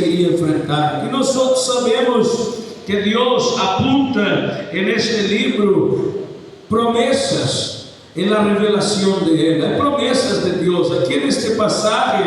iria enfrentar. E nós todos sabemos que Deus apunta en este libro promesas en la revelación de Él. Hay promesas de Dios. Aquí en este pasaje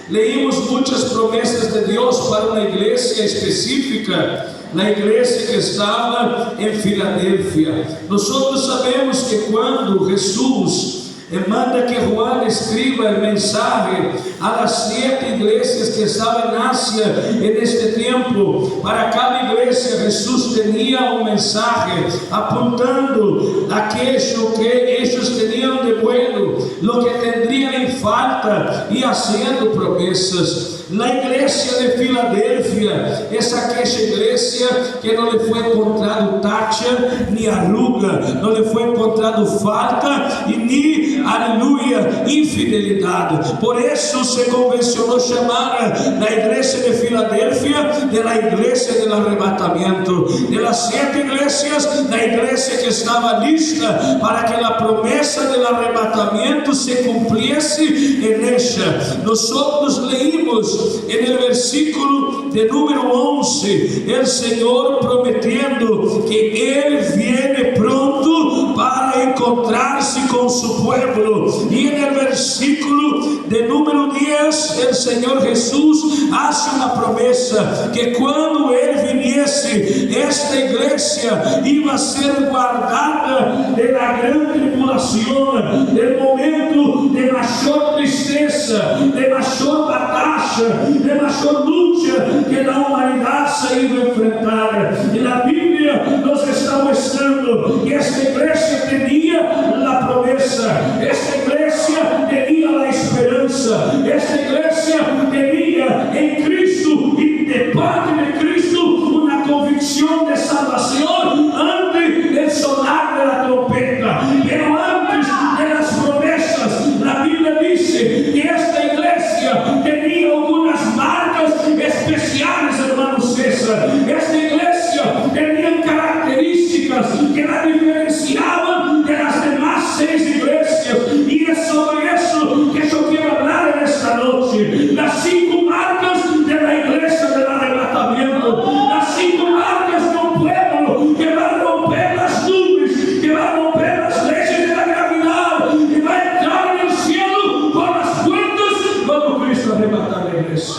leímos muchas promesas de Dios para una iglesia específica, la iglesia que estaba en Filadelfia. Nosotros sabemos que cuando Jesús manda que Juan escriba el mensaje a las 7 iglesias que estaban en Asia en este tiempo, para cada iglesia Jesús tenía un mensaje apuntando a aquello que ellos tenían de bueno, lo que tendrían en falta, y haciendo promesas. La iglesia de Filadelfia es aquella iglesia que no le fue encontrado tacha ni arruga, no le fue encontrado falta y ni, aleluya, infidelidad. Por eso se convencionó llamar la iglesia de Filadelfia de la iglesia del arrebatamiento. De las 7 iglesias, la iglesia que estaba lista para que la promesa del arrebatamiento se cumpliese en ella. Nosotros leímos en el versículo de número 11, el Señor prometiendo que Él viene pronto para encontrarse con su pueblo. Y en el versículo de número 10, el Señor Jesús hace una promesa que cuando Él viniese, esta iglesia iba a ser guardada de la gran tribulación, del momento de mayor tristeza, de mayor batalla, de mayor lucha que la humanidad se iba a enfrentar. Y la Biblia nos está mostrando que esta iglesia tenía la promesa, esta iglesia tenía la esperanza, esta iglesia tenía en Cristo y de parte de Cristo una convicción de salvación antes del sonar de la trompeta. Pero antes de las promesas, la Biblia dice que esta iglesia tenía algunas marcas especiales, hermano César. Esta iglesia tenía características que la diferenciaban de las demás 6 iglesias, y es sobre eso que yo quiero hablar en esta noche. Las 5 marcas de la iglesia del arrebatamiento, las 5 marcas de un pueblo que va a romper las nubes, que va a romper las leyes de la gravedad y va a entrar en el cielo por las puertas cuando Cristo arrebata la iglesia.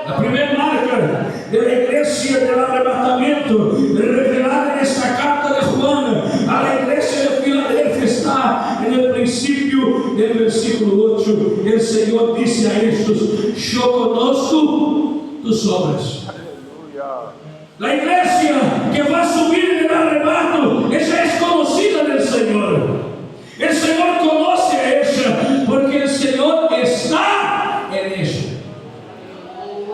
La primera marca de la iglesia del arrebatamiento revelada en esta carta de Juan a la iglesia de Filadelfia está en el principio del versículo 8. El Señor dice a estos: yo conozco tus obras. La iglesia que va a subir en el arrebato, ella es conocida del Señor. El Señor conoce a ella porque el Señor está en ella.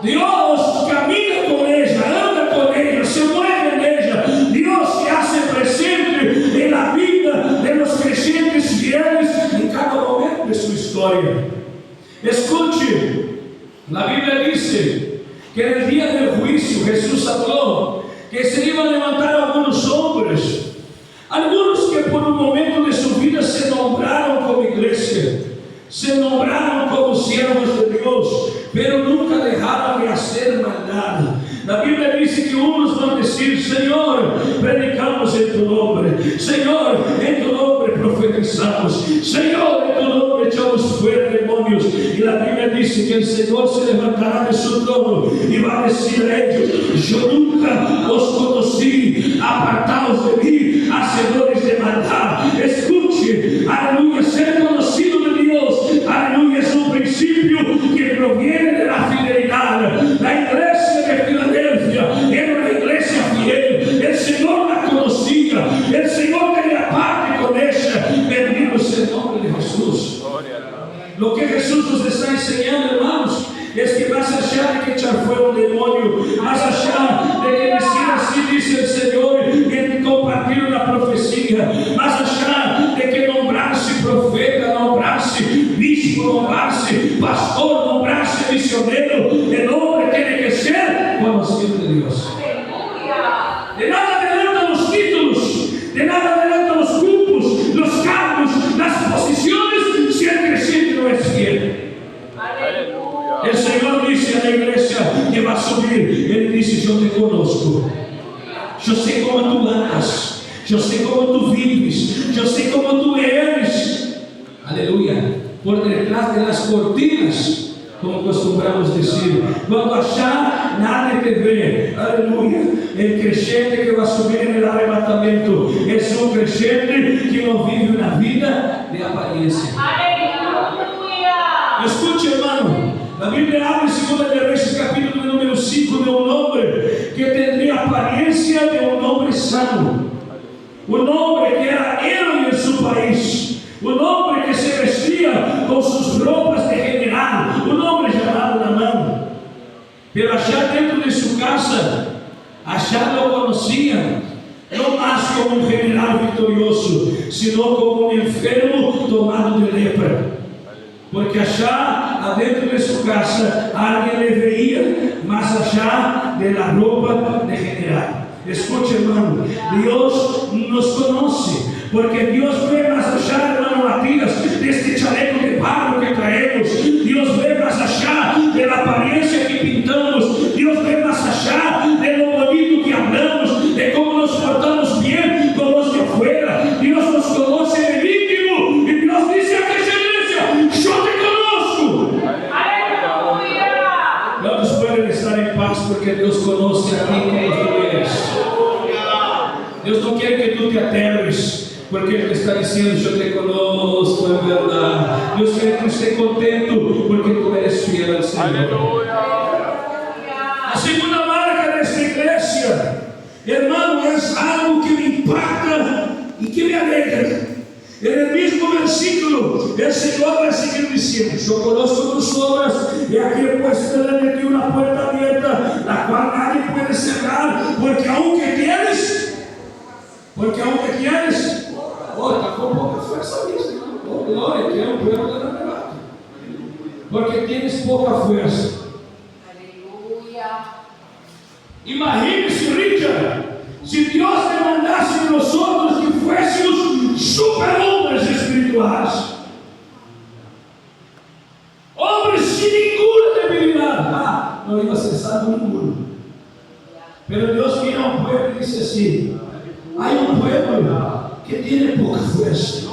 Dios camina con ella, anda con ella, se mueve en ella. Dios se hace presente en la vida de los creyentes fieles en cada momento de su historia. Escuche, la Biblia dice que en el día del juicio Jesús habló que se iban a levantar algunos hombres, algunos que por un momento de su vida se nombraron como iglesia, se nombraron como siervos de Dios, pero nunca dejaron de hacer maldad. La Biblia dice que unos van a decir: Señor, predicamos en tu nombre, Señor, en tu nombre profetizamos, Señor, en tu nombre echamos fuera demonios. Y la Biblia dice que el Señor se levantará de su trono y va a decir a ellos: yo nunca os conocí, apartaos de mí, hacedores de maldad. Escuche, aleluya, ser conocido de Dios, aleluya, es un principio que proviene de la fidelidad. La iglesia de Filadelfia era una iglesia fiel. El Señor la conocía, el Señor tenía parte con ella. Bendito sea el nombre de Jesús. Lo que Jesús nos está enseñando, hermanos, es que más allá de que echar fuera un demonio, más allá de que decir así dice el Señor, en compartir una profecía, más allá de que nombrarse profeta, nombrarse bispo, nombrarse pastor, nombrarse misionero, subir, Ele disse: eu te conosco, eu sei como tu andas, eu sei como tu vives, eu sei como tu eres. Aleluia. Por detrás de las cortinas, como costumamos dizer, quando achar, nada te vê. Aleluia. O crente que vai subir no arrebatamento é um crente que não vive uma vida de aparência. Aleluia. Escute, irmão. A Bíblia habla em 2 de Reis, capítulo número 5, de um homem que tendria a aparência de um homem sano, um homem que era héroe em seu país, um homem que se vestia com suas roupas de general, um homem chamado Naamán. Pero allá dentro de sua casa, allá lo conheciam não mais como um general vitorioso, sino como um enfermo tomado de lepra. Porque allá adentro de sua casa alguém le veía más allá de la roupa de general. Escute, hermano, Deus nos conoce, porque Deus ve más allá, hermano Matías, de este chaleco de barro que traemos. Deus ve más allá de la apariencia que pintamos. Deus ve más allá de lo bonito que hablamos, de cómo nos portamos bien con los de afuera. Deus nos conoce en el íntimo, y Deus dice a esta iglesia: yo te conozco. Aleluya. ¿Cuántos pueden estar en paz porque Deus conoce a ti como tú eres? Deus não quer que tu te aterres, porque Ele está dizendo: eu te conosco, é verdade. Deus quer que tu esteja contento, porque tu eres fiel ao Senhor. Aleluia. A segunda marca desta igreja, hermano, é algo que me impacta e que me alegra. En el mismo versículo, el Señor va a seguir diciendo: yo conozco tus obras, y aquí he puesto delante de ti una puerta abierta, la cual nadie puede cerrar, porque aunque tienes, oh, está con poca fuerza, oh, gloria, que es un pueblo del arrebato, porque tienes poca fuerza. Aleluya. Imagínese, Richard, si Dios te mandase a nosotros que fuésemos superhombres espirituais, hombres sin ninguna debilidad, no iba a cesar ninguno. Pero Dios mira a un pueblo y dice así: hay un pueblo que tiene poca fuerza.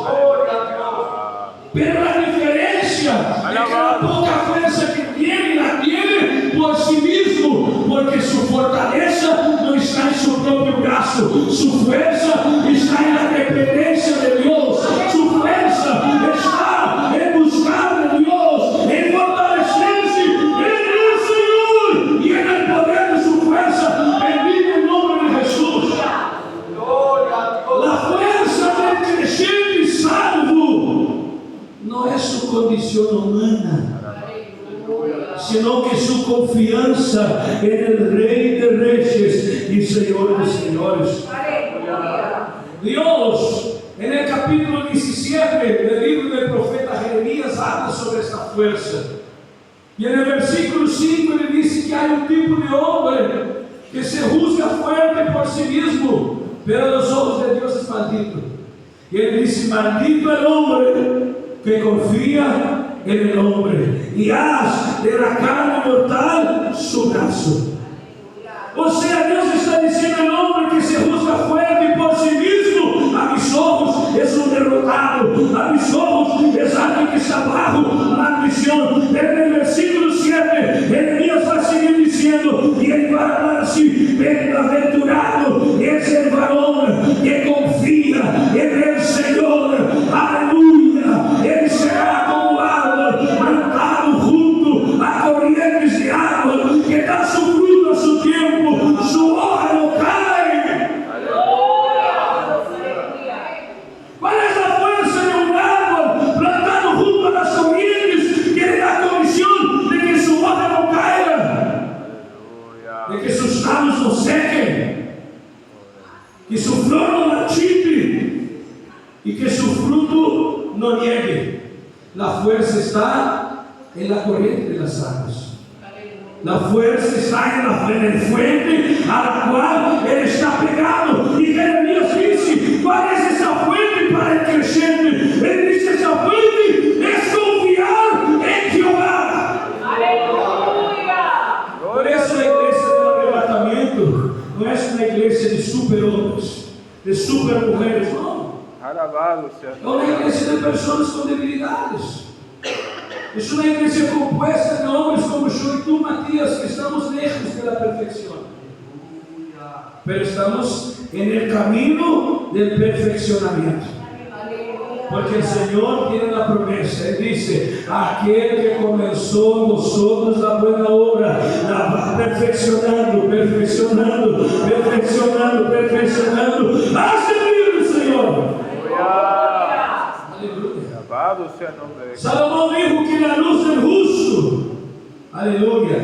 Pero la diferencia es que la poca fuerza que tiene, la tiene por sí mismo, porque su fortaleza no está en su propio brazo, su fuerza está en la dependencia de Dios, su fuerza está en buscar de Dios, en fortalecerse en el Señor y en el poder de su fuerza. Bendito el nombre de Jesús. La fuerza del creyente salvo no es su condición humana, sino que su confianza en el Rey de Reyes y Señor de Señores. Dios, en el capítulo 17 del libro del profeta Jeremías, habla sobre esta fuerza. Y en el versículo 5 le dice que hay un tipo de hombre que se juzga fuerte por sí mismo, pero a los ojos de Dios es maldito. Y él dice: maldito el hombre que confía en el hombre y haz de la carne mortal su brazo. O sea, Dios está diciendo: el hombre que se juzga fuerte por sí mismo, a mis ojos es un derrotado, a mis ojos es alguien que está bajo maldición. En el versículo 7, Jeremías va a seguir diciendo, y él va a hablar así: bienaventurado es el varón que confía en el Señor. Aleluya. Él será como árbol plantado junto a corrientes de agua, que da su fruto a su tiempo, su hoja no cae. ¿Cuál es la fuerza de un árbol plantado junto a las corrientes que le da condición de que su hoja no caiga, de que sus ramos no sequen, que su flor no marchite y que su fruto no niegue? La fuerza está en la corriente de las aguas. La fuerza está en el fuente a la cual Él está pegado. Y Jeremías dice: ¿cuál es esa fuente para el creyente? Él dice: esa fuente es confiar en Jehová. Aleluya. Por eso Testamento não é uma igreja de super-homens, de super-mulheres, não. Alabado sea. É uma igreja de pessoas com debilidades. É uma igreja compuesta de homens como eu e tu, Matías, que estamos lejos da perfeição. Mas estamos no caminho do perfeccionamento. Porque o Senhor tem uma promessa. Ele disse: aquele que começou em vosotros a boa obra, la va perfeccionando, perfeccionando, perfeccionando, perfeccionando, hasta vir o Senhor. Aleluia. Alabado sea el nombre de Dios. Salomão dijo que la luz del justo, aleluya,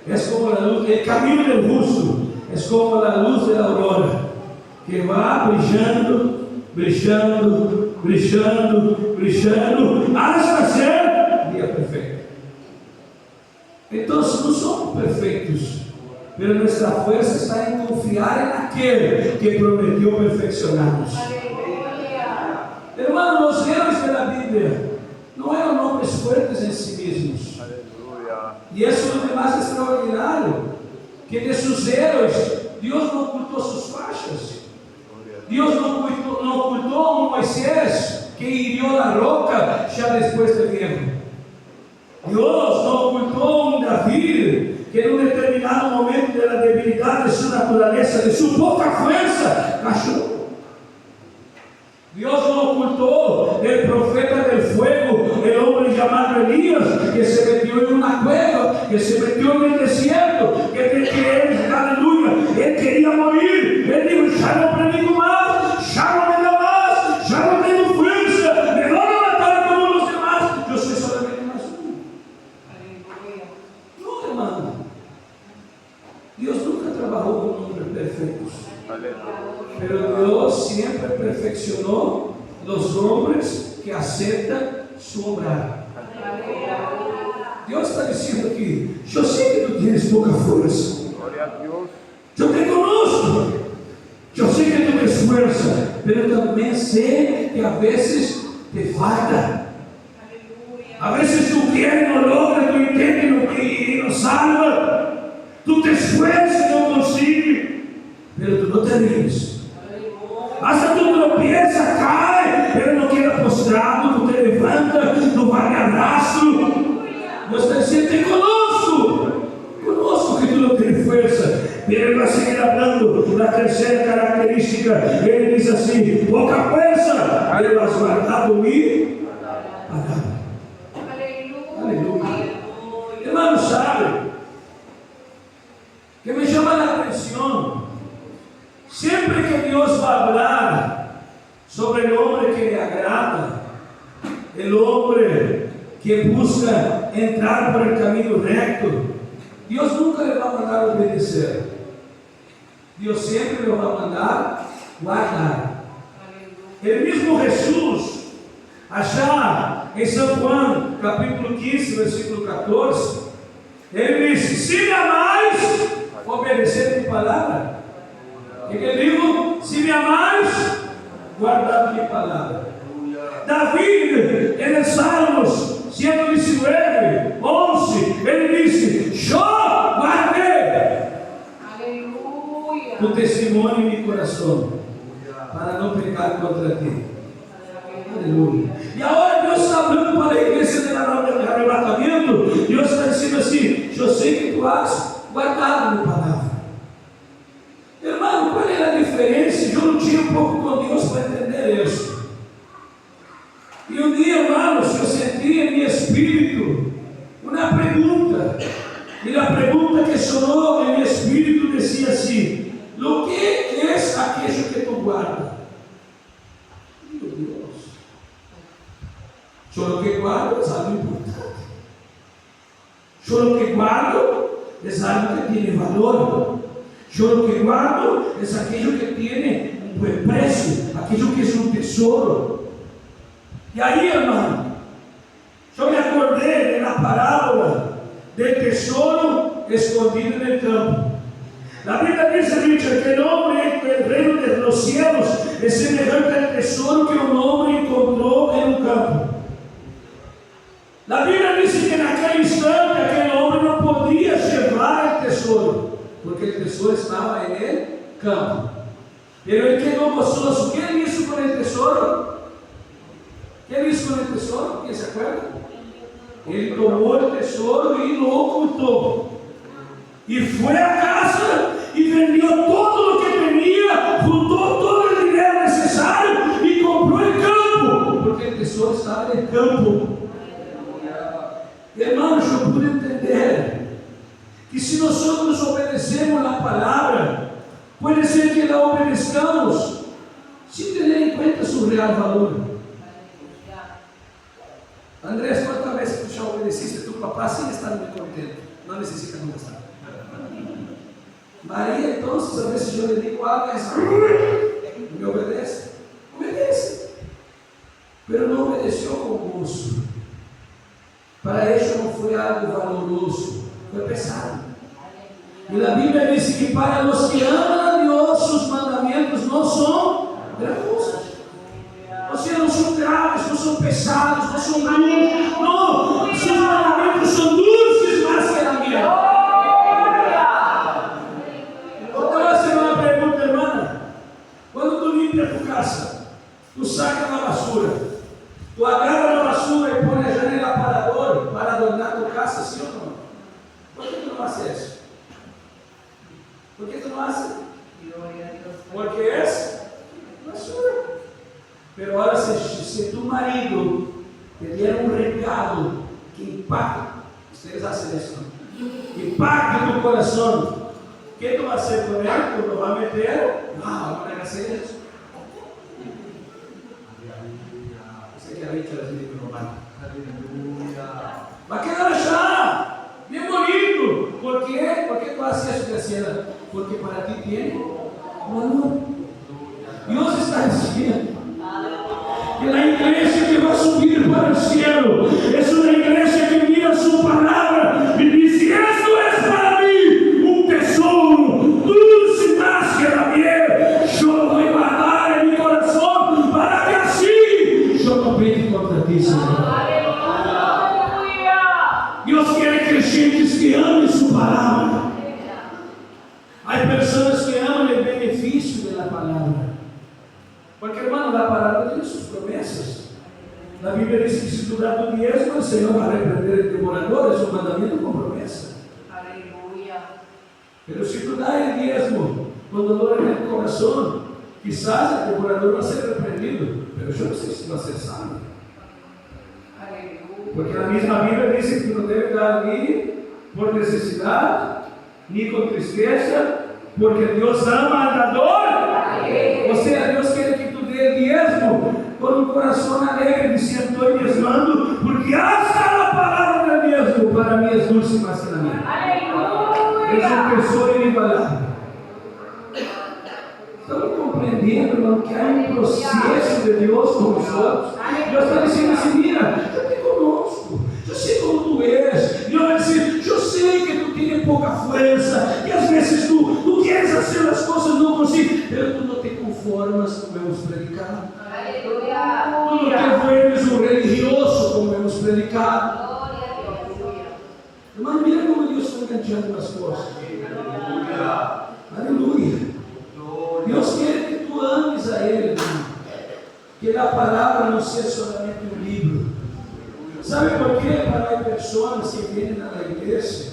es como la luz, el camino del justo, es como la luz de la aurora, que va brillando, brillando, brillando, brillando, hasta ser día perfecto. Entonces no somos perfectos, pero nuestra fuerza está en confiar en aquel que prometió perfeccionarnos. Hermano, los héroes de la Biblia no eran hombres fuertes en sí mismos. Aleluya. Y eso es lo más extraordinario, que de sus héroes Dios no ocultó sus fachas. Dios no ocultó a un Moisés que hirió la roca ya después de viejo. Dios no ocultó a un David que en un determinado momento de la debilidad de su naturaleza, de su poca fuerza, cayó. Dios no ocultó el profeta del fuego, el hombre llamado Elías, que se metió en una cueva, que se metió en el desierto, que él, aleluya, él quería morir. Él dijo: ya no predico más, ya no me da más, ya no tengo fuerza, me van a matar como los demás, yo soy solamente más uno. No, hermano, Dios nunca trabajó con hombres perfectos. Pero Dios siempre perfeccionó los hombres que aceptan su obra. Dios está diciendo aquí: yo sé que tú tienes poca fuerza. Yo te conozco. Yo sé que tú te esfuerzas, pero también sé que a veces te falta. A veces tú quieres, no logras, tú intentas y no salvas. Tú te esfuerzas y no consigues. Pero tú no te rindes. Hasta tú tropiezas, caes, pero no quedas postrado, tú te levantas, tú vas de arrastro. Dios está diciendo: te conozco que tú no tienes fuerza. Pero Él va a seguir hablando. La tercera característica, Él dice así: poca fuerza, pero has guardado mi palabra. Aleluya. Hermano, sabe que me llama la atención. Siempre que Dios va a hablar sobre el hombre que le agrada, el hombre que busca entrar por el camino recto, Dios nunca le va a mandar obedecer. Dios siempre lo va a mandar guardar. El mismo Jesús, allá en San Juan, capítulo 15, versículo 14, Él dice: si me amáis, obedeced mi palabra. Y que digo: si me amáis, guardad mi palabra. David, en el Salmos 119, 11, él dice: yo guardé tu testimonio en mi corazón para no pecar contra ti. Aleluya. Y ahora Dios está hablando para la iglesia del arrebatamiento. Dios está diciendo así: yo sé que tú has guardado mi palabra. Hermano, qual é a diferença? Eu lutei um pouco com Deus para entender isso. E um dia, hermanos, eu senti em meu espírito uma pergunta. E a pergunta que sonou em meu espírito dizia assim: "Lo que é aquilo que tu guardas?" Meu Deus. Só o que guardo é algo importante. Só o que guardo é algo que tem valor. Yo lo que guardo es aquello que tiene un buen precio, aquello que es un tesoro. Y ahí, hermano, yo me acordé de la parábola del tesoro escondido en el campo. La Biblia dice, Richard, que el hombre del reino de los cielos es semejante al tesoro que un hombre encontró en un campo. La Biblia dice que en aquel instante aquel hombre no podía llevar el tesoro, porque el tesoro estaba en el campo. Pero él quedó gozoso. ¿Qué él hizo con el tesoro? ¿Qué él hizo con el tesoro? ¿Quién se acuerda? Él tomó el tesoro y lo ocultó. Y fue a casa y vendió todo lo que tenía, juntó todo el dinero necesario y compró el campo, porque el tesoro estaba en el campo. Hermanos, yo pude entender que si nosotros obedecemos la palabra, puede ser que la obedezcamos sin tener en cuenta su real valor. Andrés, ¿cuántas veces tú ya obedeciste a tu papá sin estar muy contento? No necesita contestar. María, entonces, a veces yo le digo algo y me obedece. Obedece. Pero no obedeció con gozo. Para eso no fue algo valoroso, fue pesado. Y la Biblia dice que para los que aman a Dios, sus mandamientos no son gravosos. O sea, no son graves, no son pesados, no son duros. No, sus mandamientos son dulces más que la miel. Yo te voy a hacer una pregunta, hermana. Cuando tú limpias tu casa, tú sacas la basura, tú agarras la basura y pones allá en el aparador para adornar tu casa, ¿sí o no? ¿Por qué tú no haces eso? ¿Por qué tú no haces? Porque es basura. Pero ahora, si tu marido te diera un regalo que impacta, ustedes hacen eso, ¿no? Impacta tu corazón, ¿qué tú vas a hacer con él? ¿Tú lo vas a meter? No, vamos a hacer eso. Sé que a veces las digo no van. Va a quedar allá, bien bonito. ¿Por qué? ¿Por qué tú haces eso, Graciela? Porque para ti tiene valor. Dios está diciendo que la iglesia que va a subir para el cielo es una iglesia que mira su palabra y dice: esto es para mí un tesoro dulce más que la miel. Yo lo voy a guardar en mi corazón para que así yo no peque contra ti, Señor. Dios quiere creyentes que amen su palabra. Hay personas que aman el beneficio de la palabra. Porque, hermano, la palabra tiene sus promesas. La Biblia dice que si tú das tu diezmo, el Señor va a reprender el devorador. Es un mandamiento con promesa. Aleluya. Pero si tú das el diezmo con dolor en el corazón, quizás el devorador va a ser reprendido. Pero yo no sé si va a ser salvo. Porque la misma Biblia dice que no debe dar ni por necesidad, ni con tristeza, porque Dios ama al dador. O sea, Dios quiere que tú des diezmo con un corazón alegre, diciendo: estoy diezmando, porque hasta la palabra del diezmo para mí es dulce más que la miel. Es un tesoro inigualable. Estamos comprendiendo, hermano, que hay un proceso de Dios con nosotros. Dios está diciendo assim: mira, yo te conozco, yo sé como tú eres. Dios va a decir: yo sé que tú tienes poca fuerza, que a veces tú quieres hacer las cosas, no consigues, pero tú no te conformas como hemos predicado. Tú no te vuelves un religioso como hemos predicado. Hermano, mira como Dios está enganchando las cosas. Aleluya. Dios quiere que tú ames a Él, hermano. Que la palabra no sea solamente un libro. ¿Sabe por qué? Para hay personas que vienen a la iglesia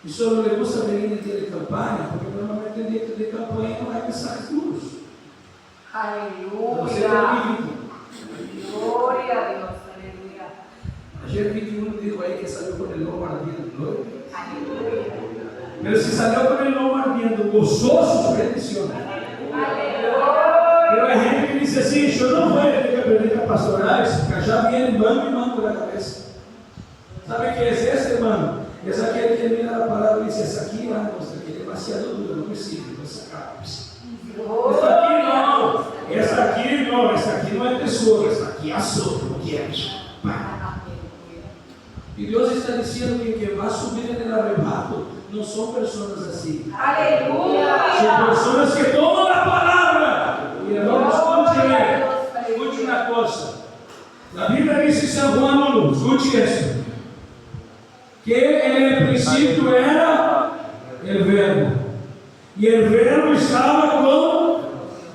y solo les gusta venir en día de campaña, porque normalmente en día de campaña no hay mensajes duros. Aleluya. Gloria a Dios. Aleluya. Ayer vi que uno dijo ahí que salió con el lomo ardiendo. Aleluya. Pero si salió con el lomo ardiendo, gozoso su bendición. Pero hay gente que dice assim: yo no voy a tener que aprender a pastorar, porque ya viene mano y mano por la cabeza. ¿Sabe qué es ese, hermano? Es aquel que mira la palabra y dice: esa aquí, hermano, que es demasiado duro, no me sirve, no sacar. Esta aquí no, esta aquí no es tesoro, esta aquí azul, no quiero. Y Dios está diciendo que quien va a subir en el arrebato no son personas así. Aleluya. Son personas que toman la palabra. Y hermano, escuche una cosa. La Biblia dice en San Juan 1, escuche esto: que en el principio era El verbo. Y el verbo estaba con,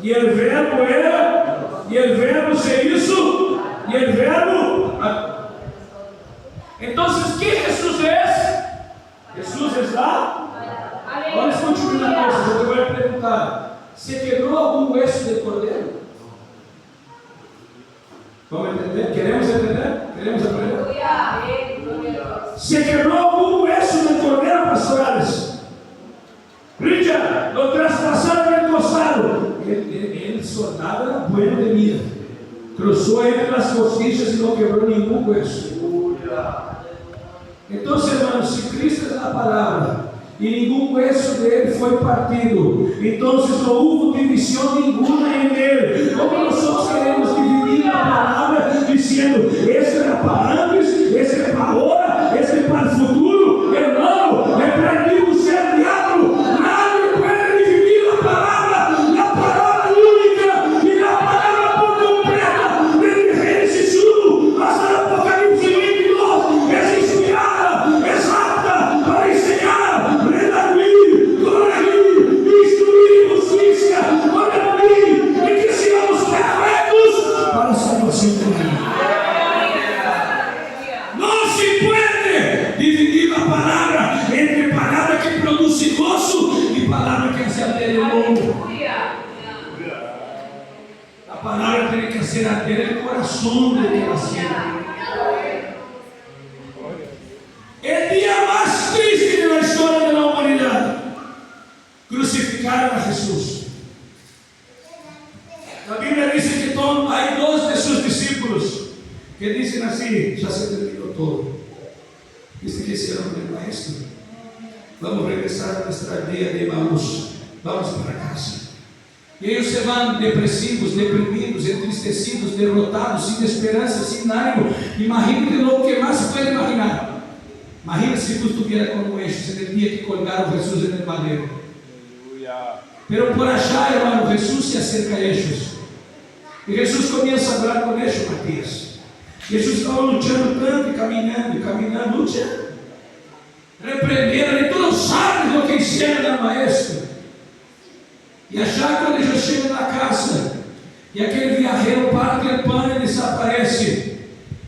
y el verbo era, y el verbo se hizo, y el verbo. Entonces, ¿qué Jesús es? Jesús es la. Ahora escúchame una cosa, yo te voy a preguntar. ¿Se quebró algún hueso del cordero? ¿Vamos a entender? ¿Queremos entender? ¿Queremos aprender? Se quebró algún hueso del cordero, pastores. Richard, lo traspasaron en el costado. El soldado era bueno de vida. Cruzó entre las costillas y no quebró ningún hueso. Entonces, hermanos, si Cristo es la palabra y ningún hueso de él fue partido, entonces no hubo división ninguna en él. Como nosotros queremos dividir la palabra diciendo, esse era para antes, esse é para ahora, esse é para el futuro, hermano, reprendimos el diablo. Nadie puede dividir la palabra única y la palabra por completa, desde Génesis 1 hasta el Apocalipsis 22, es inspirada, es apta para enseñar, redarguir, corregir, instruir justicia, corregir, y que seamos perfectos para la salvación de la vida. No se puede dividir la palabra entre palabra que produce gozo y palabra que hace arder el lomo. La palabra tiene que hacer arder el corazón de que la siente. El día más triste de la historia de la humanidad, crucificaron a Jesús. La Biblia dice que hay dos de sus discípulos que dicen así: ya se terminó todo. Dice que ese hombre maestro, vamos a regresar a nuestra aldea de Emaús, vamos para casa. Y ellos se van depresivos, deprimidos, entristecidos, derrotados, sin esperanza, sin ánimo. Imagínate lo que más se puede imaginar. Imagina si tú estuvieras como ellos en el día que colgaron a Jesús en el madero. Pero por allá, hermano, Jesús se acerca a ellos. Y Jesús comienza a hablar con ellos, Matías. Jesús estaba luchando tanto y caminando, luchando. Reprendieron, y tú no sabes lo que hicieron al maestro. Y allá cuando ellos llegan a la casa, y aquel viajero parte el pan y desaparece,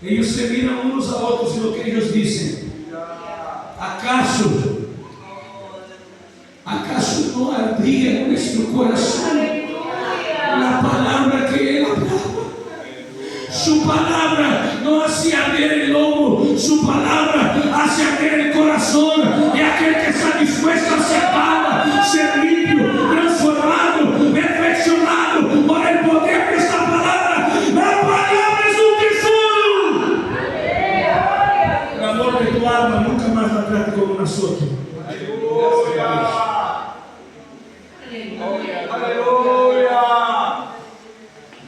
ellos se miran unos a otros y lo que ellos dicen: ¿Acaso no ardía en nuestro corazón la palabra que él hablaba? Su palabra no hacía arder el lomo, su palabra hace arder el corazón de aquel que está dispuesto a aceptarla, ser limpio, transformado, perfeccionado por el poder de esta palabra. La palabra es un tesoro. El amor de tu alma nunca más la trate como un azote.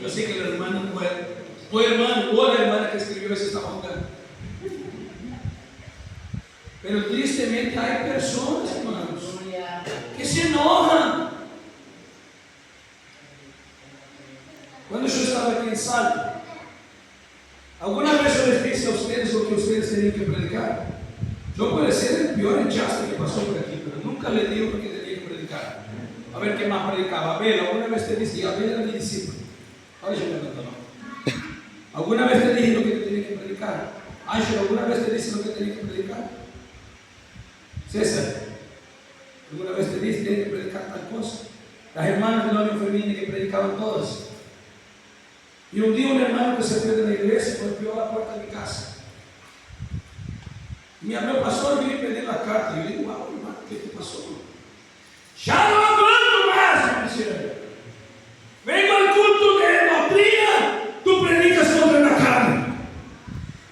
Yo sé que el hermano o la hermana que escribió eso estaba jugando. Pero tristemente hay personas, hermanos, que se enojan. Cuando yo estaba aquí en Salto, alguna vez yo les dije a ustedes lo que ustedes tenían que predicar. Yo puedo ser el peor enchaste que pasó por aquí, pero nunca le digo lo que tenía que predicar. A ver qué más predicaba. Abel, alguna vez te dije, Abel era mi discípulo. Ahora yo me levanto, ¿no? ¿Alguna vez te dije lo que te tenía que predicar? Ángel, ¿alguna vez te dije lo que tenía que predicar? César, ¿alguna vez te dije que tenía que predicar tal cosa? Las hermanas de la Unión Femenina que predicaban todas. Y un día un hermano que se fue de la iglesia golpeó la puerta de mi casa. Me habló: pastor, vine a pedir la carta. Y yo le digo: wow, hermano, ¿qué te pasó? Ya no aguanto más, me dice. Vengo al culto de doctrina, tú predicas contra la carne.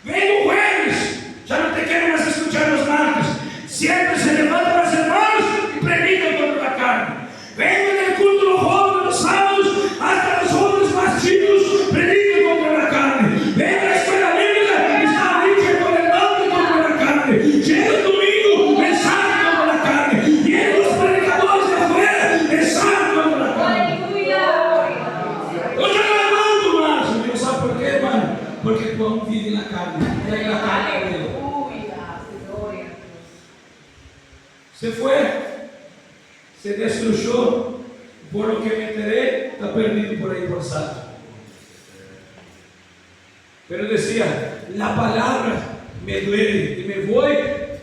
Vengo jueves, ya no te quiero más escuchar los martes. Siempre se levantan los hermanos y predican contra la carne. Vengo en el culto los jóvenes los sábados, hasta los jóvenes más chicos predican contra la carne. Vengo a la escuela bíblica y está dicha con el nombre contra la carne. Llega el domingo, mensaje contra la carne. se destruyó, por lo que me enteré, está perdido por ahí por salto. Pero decía, la palabra me duele y me voy,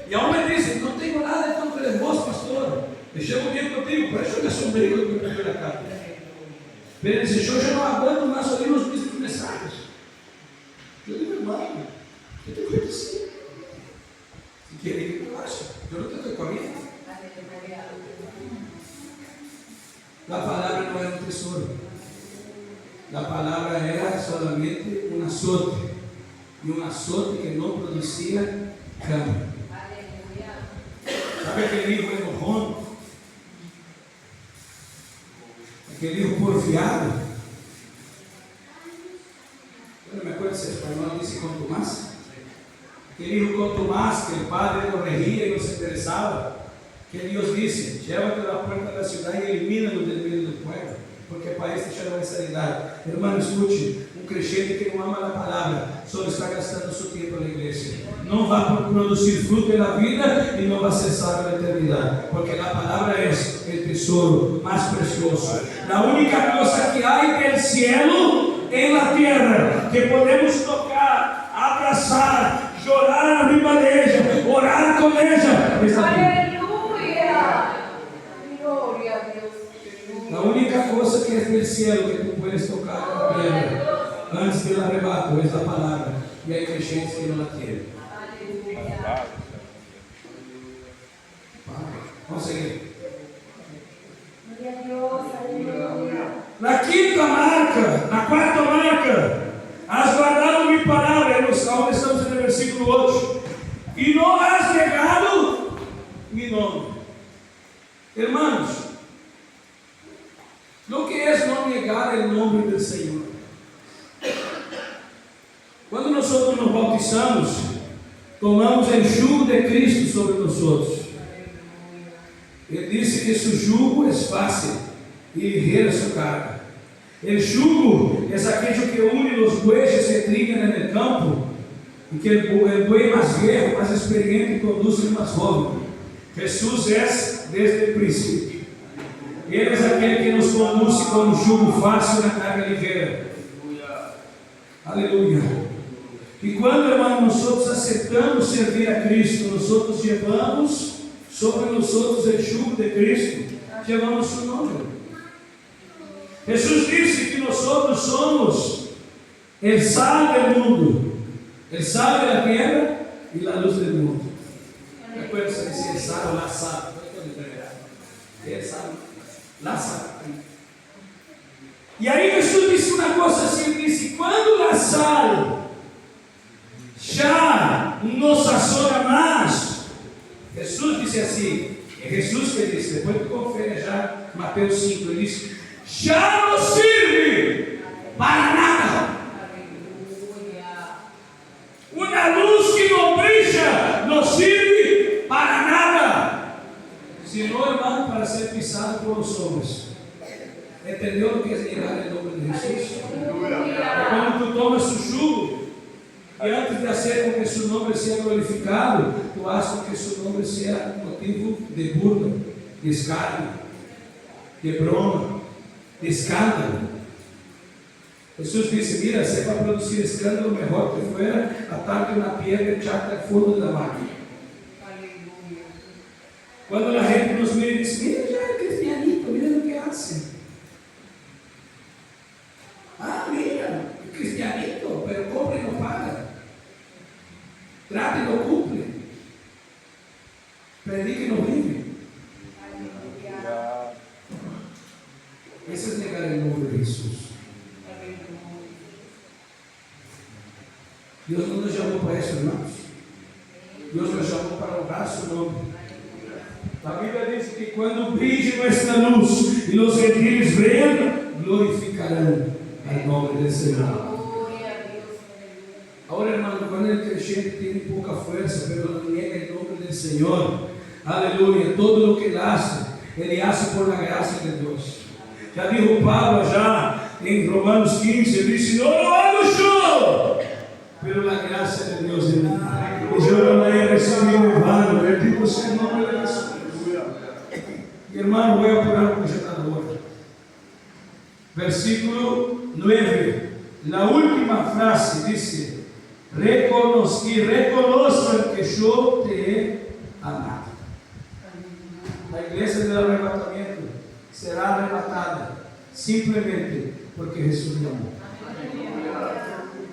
y aún me dicen, no tengo nada en contra de vos, pastor, me llevo bien contigo, por eso me asombré cuando me envió la carta. Pero ele dice, yo ya no aguanto más oír los mismos mensajes. Yo digo, hermano, ¿qué te puede decir? Si quiere que lo haga, yo no te estoy comiendo. La palabra no era un tesoro. La palabra era solamente un azote. Y un azote que no producía cambio. ¿Sabe aquel hijo enojón? Aquele hijo porfiado. Eu não me acuerdo se el español dice contumaz. Aquele hijo contumaz que el padre lo regía y no se interesaba. Que Dios dice, llévate a la puerta de la ciudad y elimina-lo del medio del pueblo, porque para este ya no hay sanidad. Hermano, escute, un creyente que no ama la palabra solo está gastando su tiempo en la iglesia. No va a producir fruto en la vida y no va a ser salvo en la eternidad, porque la palabra es el tesoro más precioso. La única cosa que hay del cielo en la tierra, que podemos tocar, abrazar, llorar arriba de ella, orar con ella, es la Biblia. La única cosa que es del cielo que tú puedes tocar en la tierra antes del arrebato es la palabra, y hay creyentes que no la tienen. Vamos a seguir. La quinta marca, la cuarta marca, has guardado mi palabra, ahora estamos en el versículo 8, y no has negado mi nombre. Hermanos, lo que es no negar el nombre del Señor. Cuando nosotros nos bautizamos, tomamos el yugo de Cristo sobre nosotros. Ele disse que su jugo es fácil y ligera su carga. El jugo es aquello que une los bueyes que trillan en el campo y que el buey más viejo, más experiente conduce el más joven. Jesús es desde el principio. Ele é aquele que nos conduz com um jugo fácil na carga ligeira. Aleluia. E quando, hermano, nós aceitamos servir a Cristo, nós levamos sobre nós o jugo de Cristo, levamos seu nome. Jesus disse que nós somos o sal do mundo, o sal da terra e a luz do mundo. Recuerda se dice el sal o la sal. El sal. La sal. E aí Jesus disse uma coisa assim, ele disse, quando a sal já não sazona mais, Jesus disse assim, é Jesus que disse, depois tu confere já Mateus 5, ele disse, já não serve para nada. Uma luz que não brilha não serve para nada, senão, hermano, para ser pisado por os homens. Entendeu o que é negar o nome de Jesus? É quando tu tomas o jugo e antes de fazer com que seu nome seja glorificado, tu haces com que seu nome seja motivo de burla, de escárnio, de broma, de escândalo. Jesus disse, mira, se é para produzir escândalo, melhor que fuera atar-te na piedra e echar-te al fundo da máquina. Quando a gente nos mira e diz, mira, já é cristianito, mira o que hace. Ah, mira, cristianito, pero compra e não paga. Trata e não cumpre. Predica e não vive. Esse é negar o nome de Jesus. Deus não nos chamou para isso, irmãos. Deus nos chamou para honrar seu nome. A Bíblia diz que quando brilhe nossa luz e os gentiles venham, glorificarão o nome do Senhor. Agora, irmão, quando o crente tem pouca força, mas não nega o nome do Senhor, aleluia, todo o que ele hace por la graça de Deus. Já dijo Pablo já em Romanos 15, ele disse, não hago yo, pero la gracia de Dios en mí. Y yo no la he recibido en vano, bendito sea el nombre de Jesús. Hermano, voy a apurar porque ya está la hora. Versículo 9. La última frase dice: reconozcan que yo te he amado. La iglesia del arrebatamiento será arrebatada simplemente porque Jesús le amó.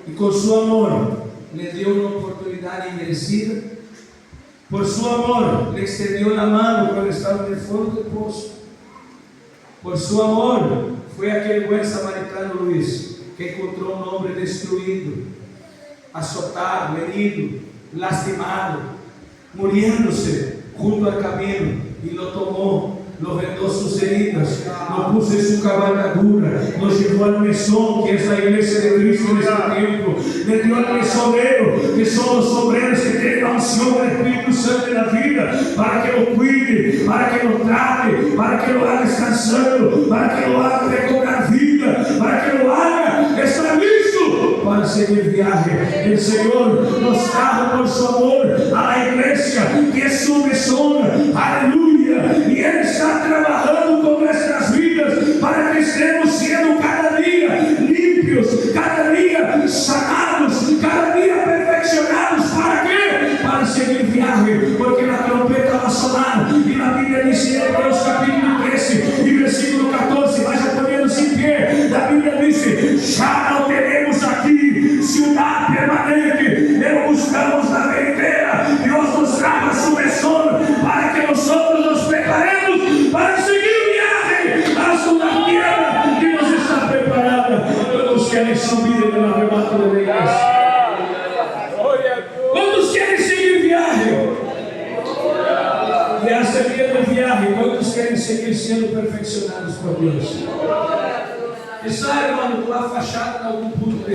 Y con su amor le dio una oportunidad inmerecida. Por su amor le extendió la mano cuando estaba en el fondo del pozo. Por su amor fue aquel buen samaritano Luis que encontró un hombre destruido, azotado, herido, lastimado, muriéndose junto al camino, y lo tomó, lo vendó sus heridas, lo puso en su cabalgadura, lo llevó al mesón, que es la iglesia de Cristo en este tiempo, le dio al mesonero, que son los obreros que tienen la unción del Espíritu Santo en la vida, para que lo cuide, para que lo trate, para que lo haga descansando, para que lo haga recobrar vida, para que lo haga estar listo para seguir el viaje. El Señor nos trajo por su amor a la iglesia, que es su mesón, aleluya, y Él está trabajando con nuestras vidas para que estemos siendo cada día limpios, cada día sanados, cada día perfeccionados. ¿Para qué? Para seguir viaje, porque la trompeta va a sonar, y la Biblia dice en Hebreos capítulo 13 y versículo 14, vaya poniéndose en pie, la Biblia dice: ya no tenemos aquí ciudad permanente, pero buscamos la venidera. Dios nos trajo a su mesón para que nosotros nos preparemos para seguir viaje a una tierra que nos está preparada. ¿Cuántos quieren subir en el arrebato de la iglesia? ¿Cuántos quieren seguir viaje? Ya se viene el viaje. ¿Cuántos quieren seguir siendo perfeccionados por Dios? Quizá, hermano, tu fachada em algum ponto